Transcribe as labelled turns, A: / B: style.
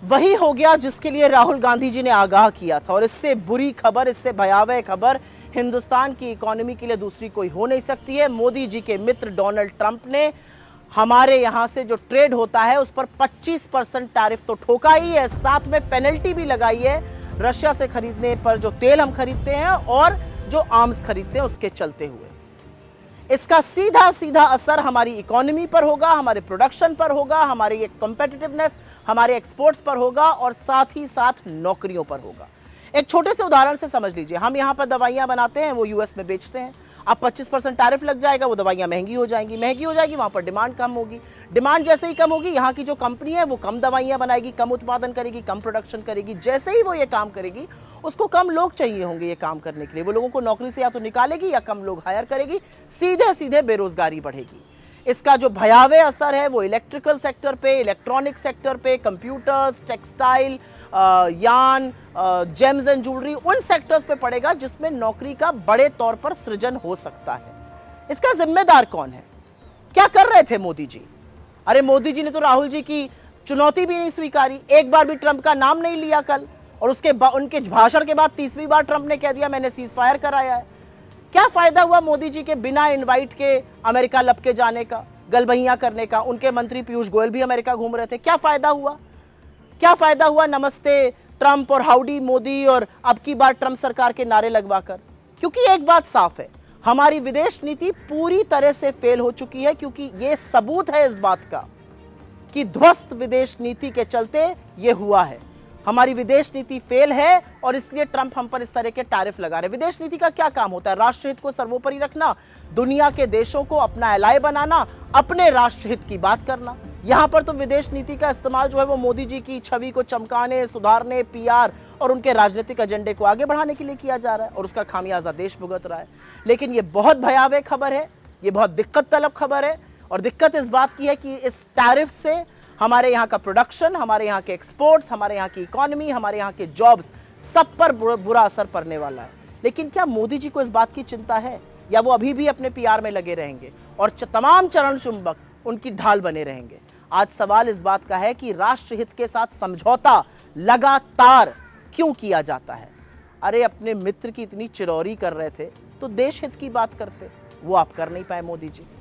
A: वही हो गया जिसके लिए राहुल गांधी जी ने आगाह किया था। और इससे बुरी खबर, इससे भयावह खबर हिंदुस्तान की इकोनॉमी के लिए दूसरी कोई हो नहीं सकती है। मोदी जी के मित्र डोनाल्ड ट्रंप ने हमारे यहां से जो ट्रेड होता है उस पर 25% टैरिफ तो ठोका ही है, साथ में पेनल्टी भी लगाई है रशिया से खरीदने पर, जो तेल हम खरीदते हैं और जो आर्म्स खरीदते हैं उसके चलते हुए। इसका सीधा सीधा असर हमारी इकोनॉमी पर होगा, हमारे प्रोडक्शन पर होगा, हमारी कॉम्पिटिटिवनेस, हमारे एक्सपोर्ट्स पर होगा और साथ ही साथ नौकरियों पर होगा। एक छोटे से उदाहरण से समझ लीजिए, हम यहां पर दवाइयां बनाते हैं, वो यूएस में बेचते हैं। अब 25% टैरिफ लग जाएगा, वो दवाइयां महंगी हो जाएंगी, वहां पर डिमांड कम होगी। डिमांड जैसे ही कम होगी, यहाँ की जो कंपनी है वो कम दवाइयां बनाएगी, कम उत्पादन करेगी, कम प्रोडक्शन करेगी। जैसे ही वो ये काम करेगी, उसको कम लोग चाहिए होंगे ये काम करने के लिए। वो लोगों को नौकरी से या तो निकालेगी या कम लोग हायर करेगी, सीधे सीधे बेरोजगारी बढ़ेगी। इसका जो भयावह असर है वो इलेक्ट्रिकल सेक्टर पे, इलेक्ट्रॉनिक सेक्टर पे, कंप्यूटर्स, टेक्सटाइल, यान, जेम्स एंड ज्वेलरी, उन सेक्टर्स पे पड़ेगा जिसमें नौकरी का बड़े तौर पर सृजन हो सकता है। इसका जिम्मेदार कौन है? क्या कर रहे थे मोदी जी? अरे मोदी जी ने तो राहुल जी की चुनौती भी नहीं स्वीकारी, एक बार भी ट्रंप का नाम नहीं लिया कल, और उनके भाषण के बाद तीसरी बार ट्रंप ने कह दिया मैंने सीज फायर कराया है। क्या फायदा हुआ मोदी जी के बिना इनवाइट के अमेरिका लपके जाने का, गलबहियां करने का? उनके मंत्री पीयूष गोयल भी अमेरिका घूम रहे थे। क्या फायदा हुआ? क्या फायदा हुआ नमस्ते ट्रंप और हाउडी मोदी और अब की बार ट्रंप सरकार के नारे लगवाकर? क्योंकि एक बात साफ है, हमारी विदेश नीति पूरी तरह से फेल हो चुकी है। क्योंकि यह सबूत है इस बात का कि ध्वस्त विदेश नीति के चलते यह हुआ है। हमारी विदेश नीति फेल है और इसलिए ट्रंप हम पर इस तरह के टैरिफ लगा रहे हैं। विदेश नीति का क्या काम होता है? राष्ट्रहित को सर्वोपरि रखना, दुनिया के देशों को अपना एलाय बनाना, अपने राष्ट्रहित की बात करना। यहां पर तो विदेश नीति का इस्तेमाल जो है वो मोदी जी की छवि को चमकाने, सुधारने, पीआर और उनके राजनीतिक एजेंडे को आगे बढ़ाने के लिए किया जा रहा है, और उसका खामियाजा देश भुगत रहा है। लेकिन यह बहुत भयावह खबर है, यह बहुत दिक्कत तलब खबर है। और दिक्कत इस बात की है कि इस टैरिफ से हमारे यहाँ का प्रोडक्शन, हमारे यहाँ के एक्सपोर्ट्स, हमारे यहाँ की इकोनॉमी, हमारे यहाँ के जॉब्स, सब पर बुरा असर पड़ने वाला है। लेकिन क्या मोदी जी को इस बात की चिंता है, या वो अभी भी अपने पीआर में लगे रहेंगे और तमाम चरण चुंबक उनकी ढाल बने रहेंगे? आज सवाल इस बात का है कि राष्ट्रहित के साथ समझौता लगातार क्यों किया जाता है? अरे अपने मित्र की इतनी चिरौरी कर रहे थे तो देश हित की बात करते, वो आप कर नहीं पाए मोदी जी।